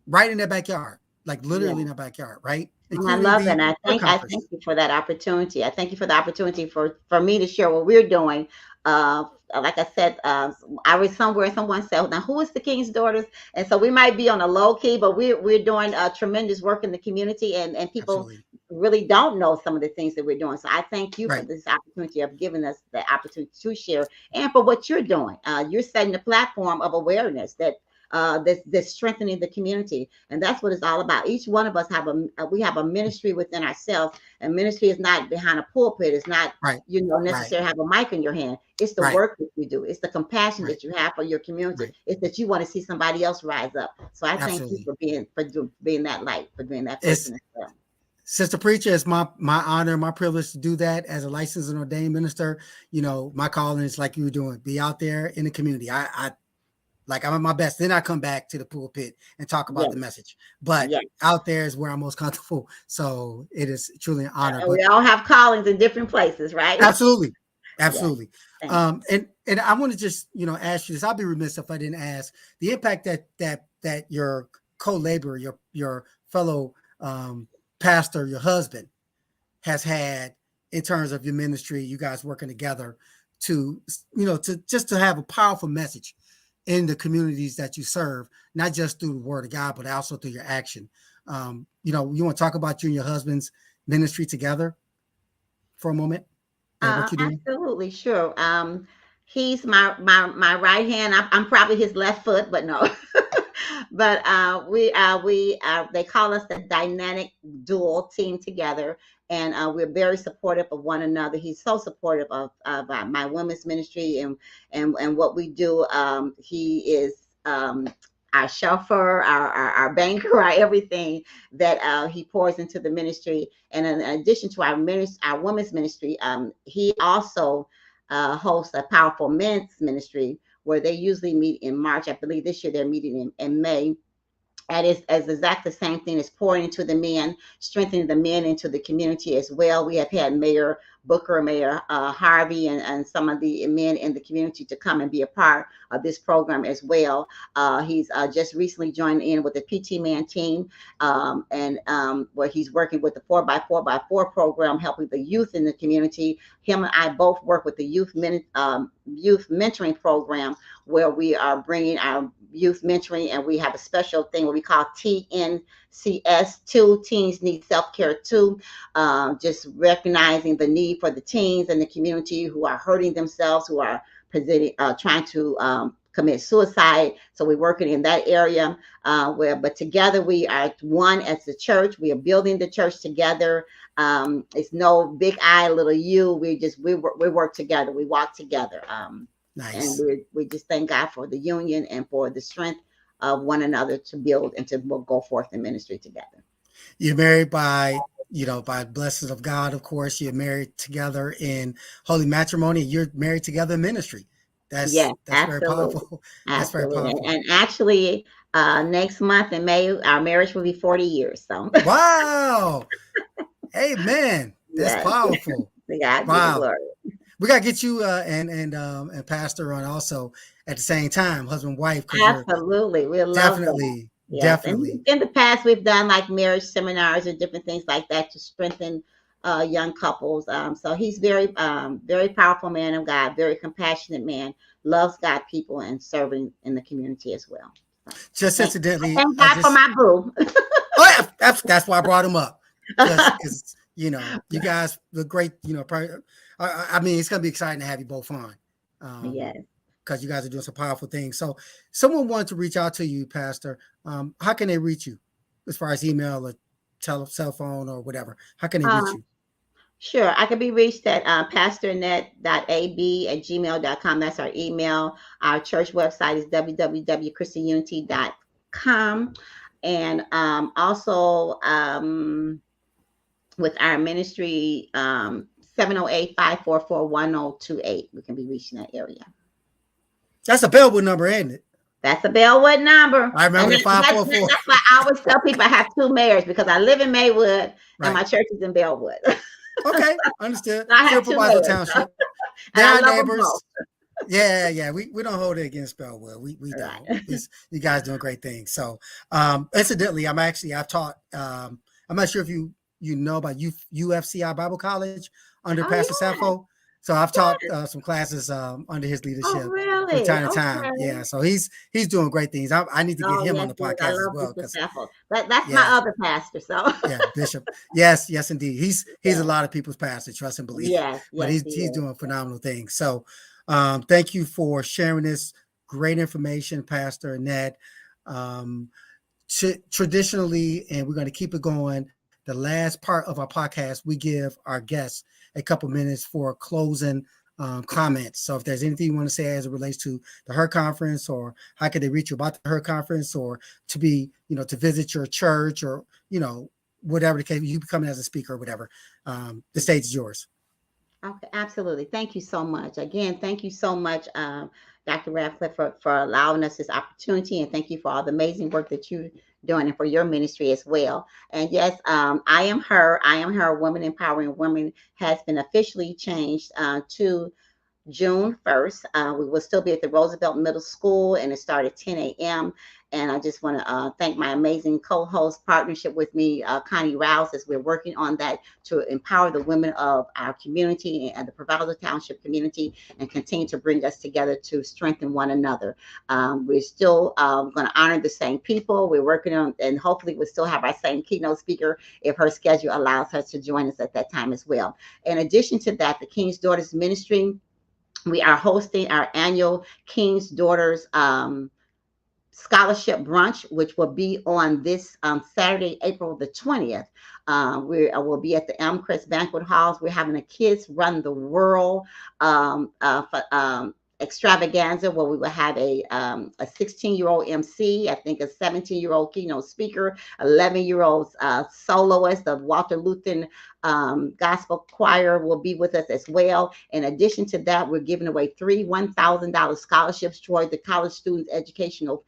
right in their backyard, like literally in Yes. their backyard, right, And I including love that. the And prayer I thank conference. you for that opportunity. I thank you for the opportunity for me to share what we're doing. Like I said, I was somewhere, someone said, now who is the King's Daughters? And so we might be on a low key, but we're doing tremendous work in the community, and people Absolutely. really don't know some of the things that we're doing. So I thank you for Right. this opportunity of giving us the opportunity to share and for what you're doing. You're setting a platform of awareness that that's strengthening the community, and that's what it's all about. Each one of us have we have a ministry within ourselves, and ministry is not behind a pulpit. It's not Right. Right. necessarily have a mic in your hand. It's the Right. work that you do. It's the compassion Right. that you have for your community. Right. It's that you want to see somebody else rise up. So I thank you Absolutely. for being that light, for being that It's person as well. Sister Preacher, it's my honor, my privilege to do that as a licensed and ordained minister. My calling is like you were doing, be out there in the community. I like, I'm at my best. Then I come back to the pulpit and talk about Yes, the message. But yes. out there is where I'm most comfortable. So it is truly an honor. We But all have callings in different places, right? absolutely, Yes. absolutely. Thank you. And I want to just ask you this. I'll be remiss if I didn't ask the impact that your co-laborer, your fellow pastor, your husband has had in terms of your ministry. You guys working together to to have a powerful message in the communities that you serve, not just through the word of God, but also through your action. You want to talk about you and your husband's ministry together for a moment and what you're doing? Absolutely, sure. He's my right hand. I'm probably his left foot, but no. But we they call us the dynamic dual team together, and we're very supportive of one another. He's so supportive of my women's ministry and what we do. He is our chauffeur, our banker, our everything that he pours into the ministry. And in addition to our women's ministry, he also hosts a powerful men's ministry where they usually meet in March. I believe this year they're meeting in May. And it's as exactly the same thing as pouring into the men, strengthening the men into the community as well. We have had Mayor Booker, Mayor Harvey, and some of the men in the community to come and be a part of this program as well. He's just recently joined in with the PT Man team, and where he's working with the 4x4x4 program, helping the youth in the community. Him and I both work with the youth mentoring program, where we are bringing our youth mentoring, and we have a special thing where we call TNCS, too, teens need self-care too. Just recognizing the need for the teens in the community who are hurting themselves, who are trying to commit suicide. So we're working in that area, but together we are one as the church. We are building the church together. It's no big I, little you. We work together. We walk together. And Nice. we just thank God for the union and for the strength of one another to build and to go forth in ministry together. You're married by blessings of God, of course. You're married together in holy matrimony. You're married together in ministry. Yes, That's very absolutely. powerful. That's very Absolutely. powerful. And actually, next month in May, our marriage will be 40 years. So, Wow. Amen. That's yes, powerful. to God be the Wow. glory. We gotta get you and Pastor on also at the same time, husband wife, because you're Absolutely. We love that. definitely Yes. And definitely in the past, we've done like marriage seminars or different things like that to strengthen young couples. So he's very powerful man of God, very compassionate man, loves God people and serving in the community as well. So, just incidentally. thank God for my boo. Oh yeah, that's why I brought him up, because you guys look great. I mean, it's gonna be exciting to have you both on. Yes. because you guys are doing some powerful things. So someone wanted to reach out to you, Pastor. How can they reach you as far as email or cell phone or whatever? How can they reach Um, you? sure, I can be reached at pastorannette.ab@gmail.com. That's our email. Our church website is www.christianunity.com. And also with our ministry, 708-544-1028. We can be reached in that area. That's a Bellwood number, ain't it? That's a Bellwood number. I remember And the 544. that's why I always tell people I have two mayors, because I live in Maywood and Right. my church is in Bellwood. Okay, understood. I have two Supervisor mayors. Township. And They're I our love them neighbors. both. Yeah. We don't hold it against Bellwood. We Right. don't. You guys doing great things. So incidentally, I've taught I'm not sure if you know about UFCI Bible College under Oh, Pastor yeah. Sappho. So I've taught some classes under his Oh, leadership from really? time to time. Okay. Yeah. So he's doing great things. I need to get Oh, him on yes, the yes. I podcast as love well. Mr. Because Stafford. That's my yeah, other pastor. So yeah, Bishop. Yes, indeed. He's a yes, lot of people's pastor, trust and believe. yes, But yes, he he's is. doing phenomenal things. So thank you for sharing this great information, Pastor Annette. Um, traditionally, and we're going to keep it going, the last part of our podcast, we give our guests a couple minutes for closing comments. So if there's anything you want to say as it relates to the HER conference, or how can they reach you about the HER conference, or to be, to visit your church, or, whatever the case, you becoming as a speaker or whatever, the stage is yours. Okay, absolutely. Thank you so much. Again, thank you so much, Dr. Ratlifs, for allowing us this opportunity, and thank you for all the amazing work that you're doing and for your ministry as well. And yes, I am her. Woman Empowering Women has been officially changed to June 1st. We will still be at the Roosevelt Middle School, and it started at 10 a.m. And I just want to thank my amazing co-host partnership with me, Connie Rouse, as we're working on that to empower the women of our community and the Provaldo Township community, and continue to bring us together to strengthen one another. We're still going to honor the same people. We're working on, and hopefully we'll still have our same keynote speaker if her schedule allows her to join us at that time as well. In addition to that, the King's Daughters Ministry, we are hosting our annual King's Daughters Scholarship Brunch, which will be on this Saturday, April the 20th. We will be at the Elmcrest Banquet Halls. We're having a Kids Run the World extravaganza, where we will have a 16-year-old MC, I think a 17-year-old keynote speaker, 11-year-old soloist of Walter Lutheran Gospel Choir will be with us as well. In addition to that, we're giving away 3 $1,000 scholarships toward the college students' educational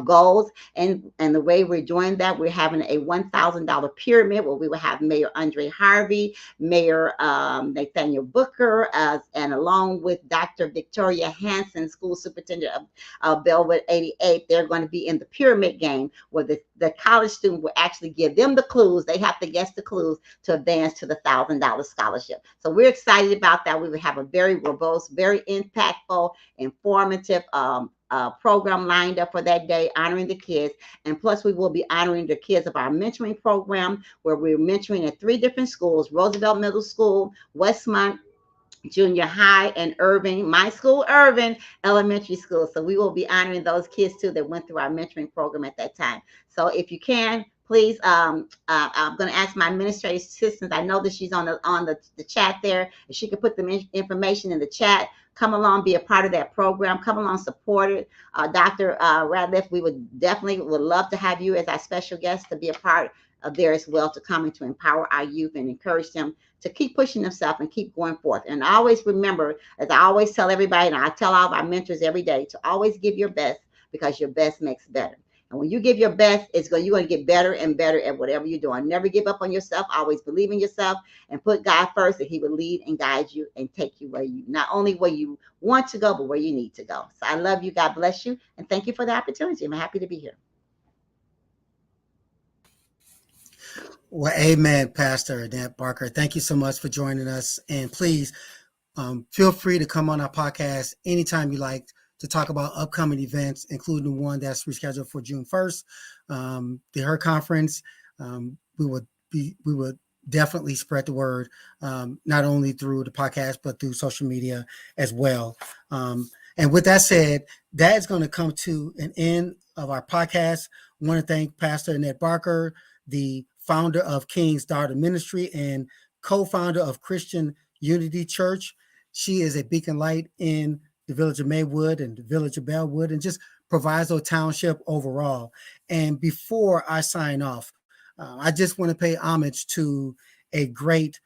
goals. And the way we're doing that, we're having a $1,000 pyramid where we will have Mayor Andre Harvey, Mayor Nathaniel Booker, and along with Dr. Victoria Hanson, School Superintendent of Bellwood 88. They're going to be in the pyramid game, where the college student will actually give them the clues. They have to guess the clues to advance to the $1,000 scholarship. So we're excited about that. We will have a very robust, very impactful, informative program lined up for that day, honoring the kids. And plus, we will be honoring the kids of our mentoring program, where we're mentoring at 3 different schools: Roosevelt Middle School, Westmont Junior High, and Irving, my school, Irving Elementary School. So we will be honoring those kids too that went through our mentoring program at that time. So if you can, please, I'm going to ask my administrative assistant. I know that she's on the chat there. If she could put the information in the chat, come along, be a part of that program. Come along, support it. Dr. Ratlifs, we would love to have you as our special guest to be a part of there as well, to come and to empower our youth and encourage them to keep pushing themselves and keep going forth. And I always remember, as I always tell everybody, and I tell all of our mentors every day, to always give your best, because your best makes better. And when you give your best, you're going to get better and better at whatever you're doing. Never give up on yourself. Always believe in yourself and put God first, and He will lead and guide you and take you not only where you want to go, but where you need to go. So I love you. God bless you. And thank you for the opportunity. I'm happy to be here. Well, amen, Pastor Annette Barker. Thank you so much for joining us. And please feel free to come on our podcast anytime you like to talk about upcoming events, including the one that's rescheduled for June 1st, the HER conference. We would definitely spread the word, not only through the podcast, but through social media as well. And And with that said, that is going to come to an end of our podcast. I want to thank Pastor Annette Barker, the founder of King's Daughter Ministry and co-founder of Christian Unity Church. She is a beacon light in the village of Maywood and the village of Bellwood, and just Proviso Township overall. And before I sign off, I just want to pay homage to a great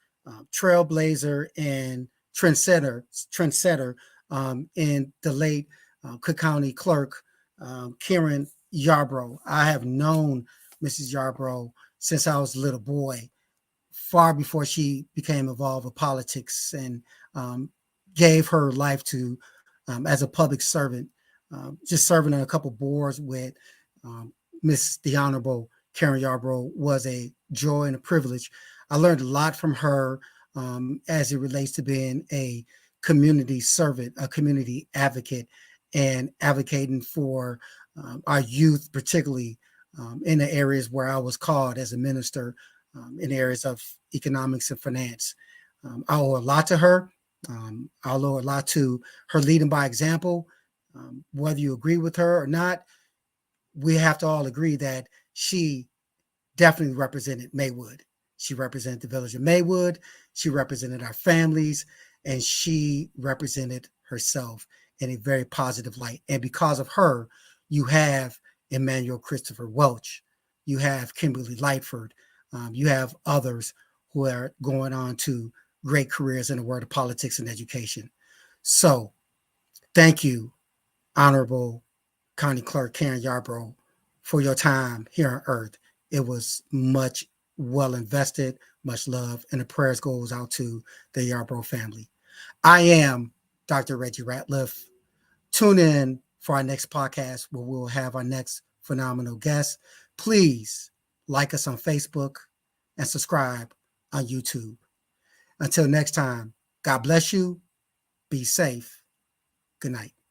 trailblazer and trendsetter in the late Cook County Clerk, Karen Yarbrough. I have known Mrs. Yarbrough since I was a little boy, far before she became involved with politics, and gave her life to as a public servant, just serving on a couple boards with Miss the Honorable Karen Yarbrough was a joy and a privilege. I learned a lot from her as it relates to being a community servant, a community advocate, and advocating for our youth, particularly in the areas where I was called as a minister, in areas of economics and finance. I owe a lot to her. I owe a lot to her leading by example. Whether you agree with her or not, we have to all agree that she definitely represented Maywood. She represented the village of Maywood. She represented our families, and she represented herself in a very positive light. And because of her, you have Emmanuel Christopher Welch. You have Kimberly Lightford. You have others who are going on to great careers in the world of politics and education. So thank you, Honorable County Clerk Karen Yarbrough, for your time here on earth. It was much well invested, much love, and the prayers goes out to the Yarbrough family. I am Dr. Reggie Ratliff. Tune in for our next podcast where we'll have our next phenomenal guest. Please like us on Facebook and subscribe on YouTube. Until next time, God bless you. Be safe. Good night.